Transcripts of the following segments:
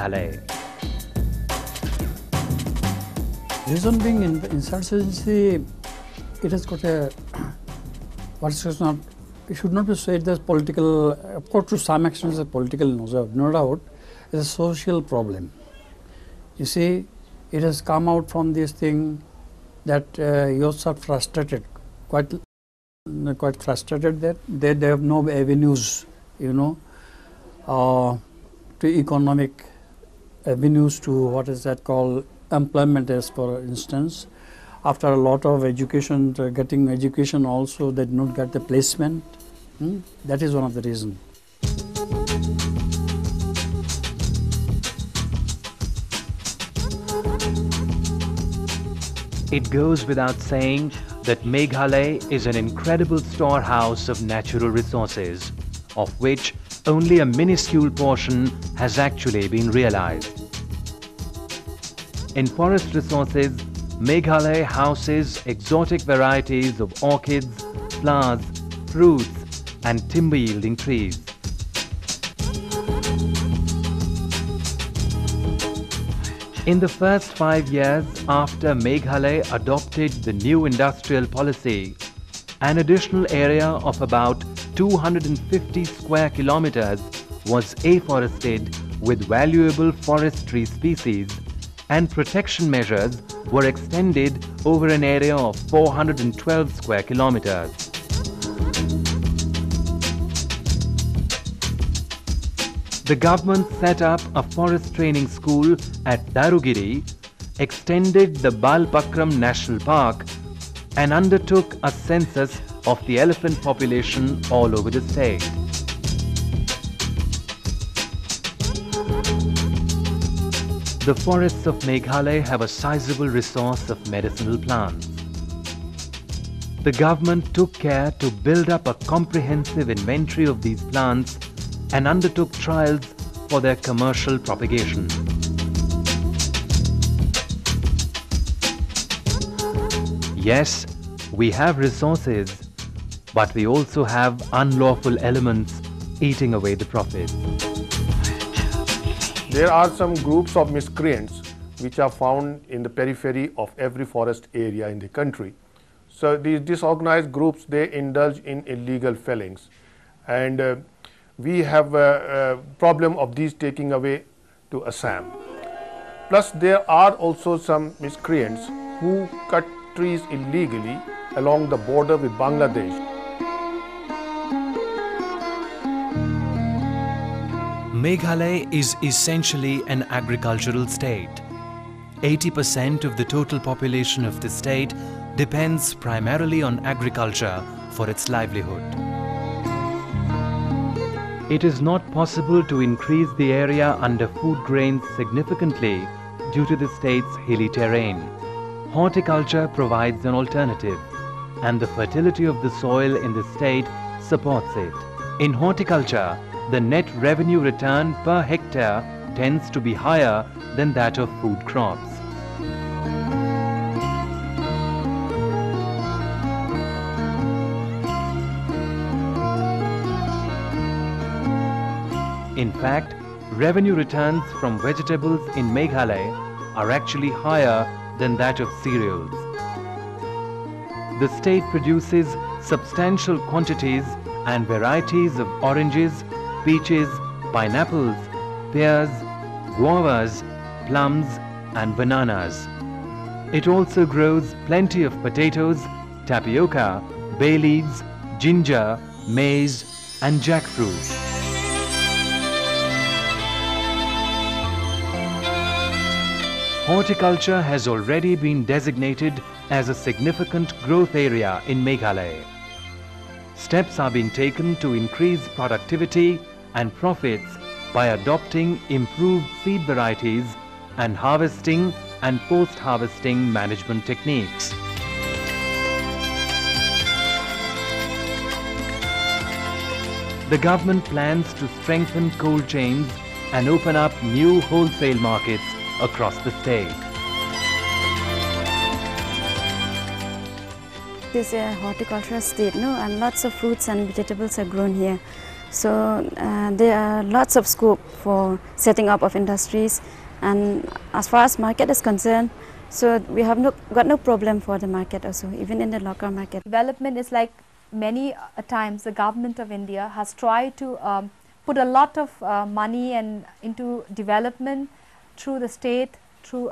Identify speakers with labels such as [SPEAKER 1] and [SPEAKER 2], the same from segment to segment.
[SPEAKER 1] Meghalaya.
[SPEAKER 2] Reason being, in insurgency, it has got a, it should not be said as political, of course to some extent it's a political, no doubt, it's a social problem. You see, it has come out from this thing that youths are frustrated, quite frustrated that they have no avenues, to economic avenues, to what is that called, employment, as for instance. After a lot of education, getting education also, they did not get the placement. That is one of the reasons.
[SPEAKER 1] It goes without saying that Meghalaya is an incredible storehouse of natural resources, of which only a minuscule portion has actually been realized. In forest resources, Meghalaya houses exotic varieties of orchids, flowers, fruits and timber-yielding trees. In the first 5 years after Meghalaya adopted the new industrial policy, an additional area of about 250 square kilometers was afforested with valuable forestry species, and protection measures were extended over an area of 412 square kilometers. The government set up a forest training school at Darugiri, extended the Balpakram National Park, and undertook a census of the elephant population all over the state. The forests of Meghalaya have a sizable resource of medicinal plants. The government took care to build up a comprehensive inventory of these plants and undertook trials for their commercial propagation. Yes, we have resources, but we also have unlawful elements eating away the profits.
[SPEAKER 3] There are some groups of miscreants which are found in the periphery of every forest area in the country. So these disorganized groups, they indulge in illegal fellings, and we have a problem of these taking away to Assam. Plus there are also some miscreants who cut trees illegally along the border with Bangladesh.
[SPEAKER 1] Meghalaya is essentially an agricultural state. 80% of the total population of the state depends primarily on agriculture for its livelihood. It is not possible to increase the area under food grains significantly due to the state's hilly terrain. Horticulture provides an alternative, and the fertility of the soil in the state supports it. In horticulture, the net revenue return per hectare tends to be higher than that of food crops. In fact, revenue returns from vegetables in Meghalaya are actually higher than that of cereals. The state produces substantial quantities and varieties of oranges, peaches, pineapples, pears, guavas, plums and bananas. It also grows plenty of potatoes, tapioca, bay leaves, ginger, maize and jackfruit. Horticulture has already been designated as a significant growth area in Meghalaya. Steps are being taken to increase productivity and profits by adopting improved seed varieties and harvesting and post-harvesting management techniques. The government plans to strengthen cold chains and open up new wholesale markets across the state.
[SPEAKER 4] This is a horticultural state, no, and lots of fruits and vegetables are grown here. So there are lots of scope for setting up of industries, and as far as market is concerned, so we have got no problem for the market also, even in the local market.
[SPEAKER 5] Development is like many times the government of India has tried to put a lot of money and into development through the state, through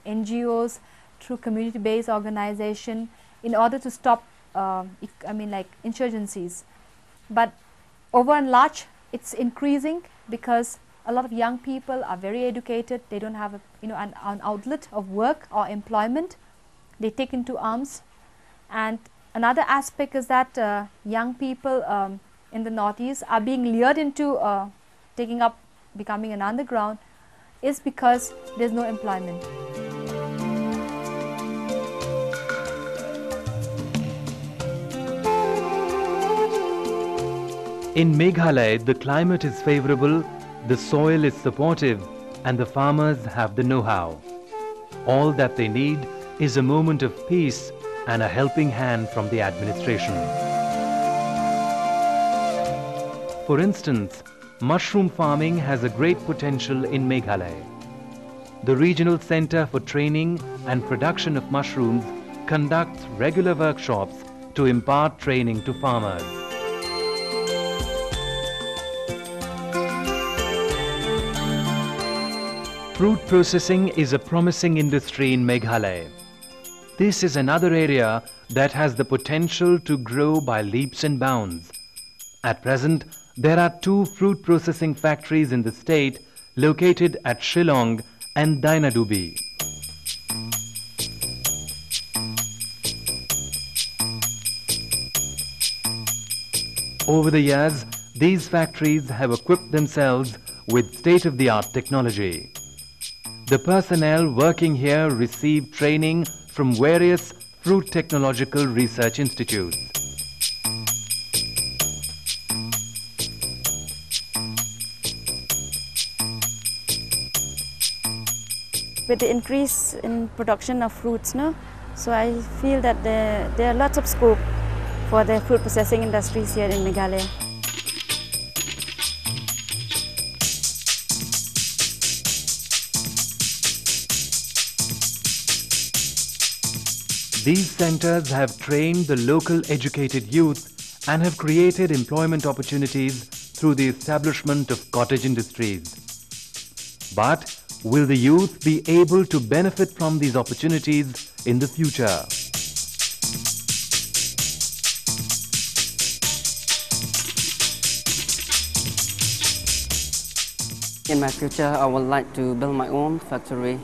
[SPEAKER 5] NGOs, through community-based organization, in order to stop insurgencies. But over and large, it's increasing because a lot of young people are very educated. They don't have an outlet of work or employment. They take into arms. And another aspect is that young people in the Northeast are being lured into becoming an underground, is because there's no employment.
[SPEAKER 1] In Meghalaya, the climate is favorable, the soil is supportive, and the farmers have the know-how. All that they need is a moment of peace and a helping hand from the administration. For instance, mushroom farming has a great potential in Meghalaya. The Regional Center for Training and Production of Mushrooms conducts regular workshops to impart training to farmers. Fruit processing is a promising industry in Meghalaya. This is another area that has the potential to grow by leaps and bounds. At present, there are 2 fruit processing factories in the state located at Shillong and Dainadubi. Over the years, these factories have equipped themselves with state-of-the-art technology. The personnel working here receive training from various fruit technological research institutes.
[SPEAKER 4] With the increase in production of fruits, so I feel that there are lots of scope for the fruit processing industries here in Meghalaya.
[SPEAKER 1] These centers have trained the local educated youth and have created employment opportunities through the establishment of cottage industries. But will the youth be able to benefit from these opportunities in the future?
[SPEAKER 6] In my future, I would like to build my own factory.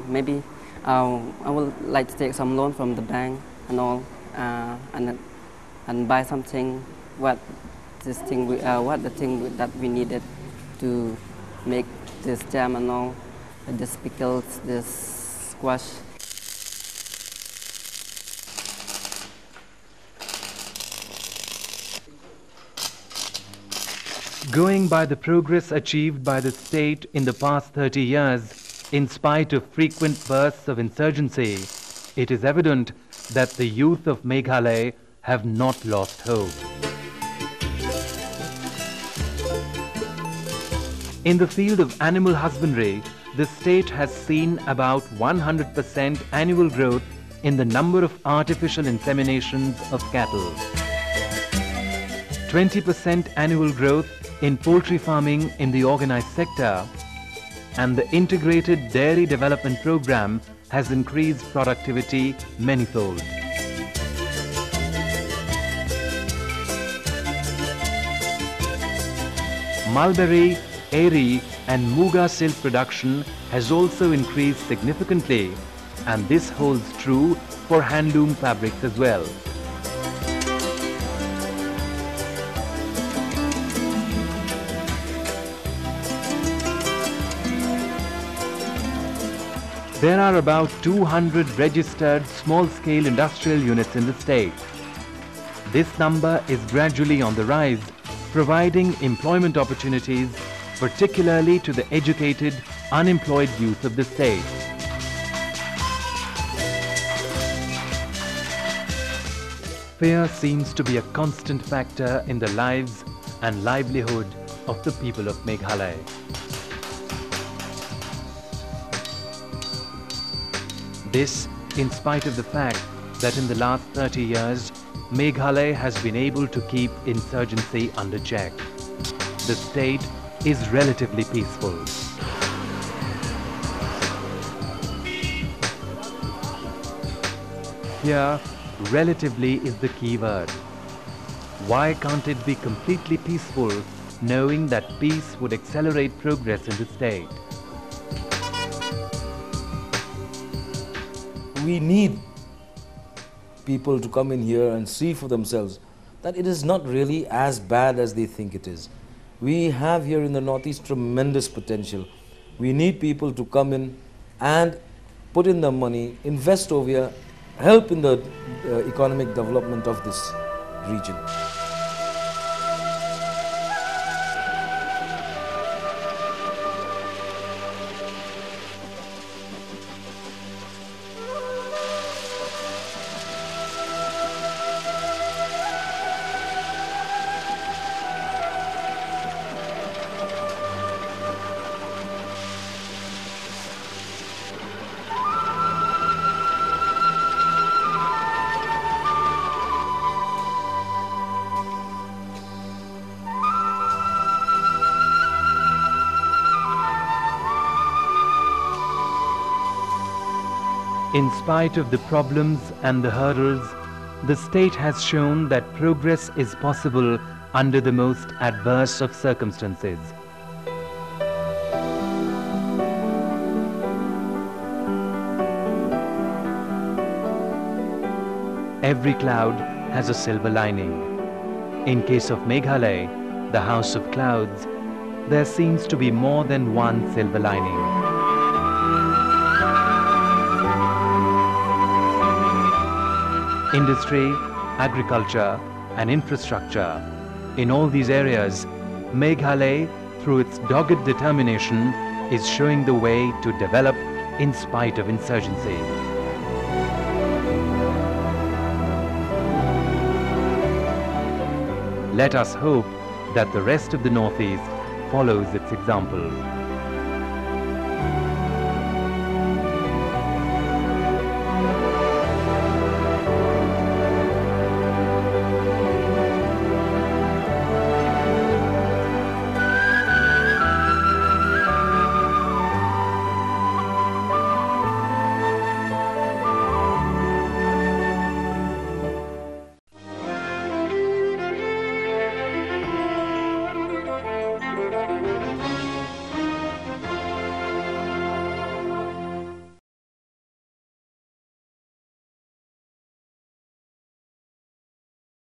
[SPEAKER 6] Maybe I would like to take some loan from the bank and all, and buy something. What the thing that we needed to make this jam and all, this pickles, this squash.
[SPEAKER 1] Going by the progress achieved by the state in the past 30 years, in spite of frequent bursts of insurgency, it is evident that the youth of Meghalaya have not lost hope. In the field of animal husbandry, the state has seen about 100% annual growth in the number of artificial inseminations of cattle. 20% annual growth in poultry farming in the organized sector, and the integrated dairy development program has increased productivity manifold. Mulberry, Eri and Muga silk production has also increased significantly, and this holds true for handloom fabrics as well. There are about 200 registered small-scale industrial units in the state. This number is gradually on the rise, providing employment opportunities, particularly to the educated, unemployed youth of the state. Fear seems to be a constant factor in the lives and livelihood of the people of Meghalaya. This, in spite of the fact that in the last 30 years, Meghalaya has been able to keep insurgency under check. The state is relatively peaceful. Here, relatively is the key word. Why can't it be completely peaceful, knowing that peace would accelerate progress in the state?
[SPEAKER 7] We need people to come in here and see for themselves that it is not really as bad as they think it is. We have here in the Northeast tremendous potential. We need people to come in and put in the money, invest over here, help in the economic development of this region.
[SPEAKER 1] In spite of the problems and the hurdles, the state has shown that progress is possible under the most adverse of circumstances. Every cloud has a silver lining. In case of Meghalaya, the House of Clouds, there seems to be more than one silver lining. Industry, agriculture and infrastructure. In all these areas, Meghalaya, through its dogged determination, is showing the way to develop in spite of insurgency. Let us hope that the rest of the Northeast follows its example.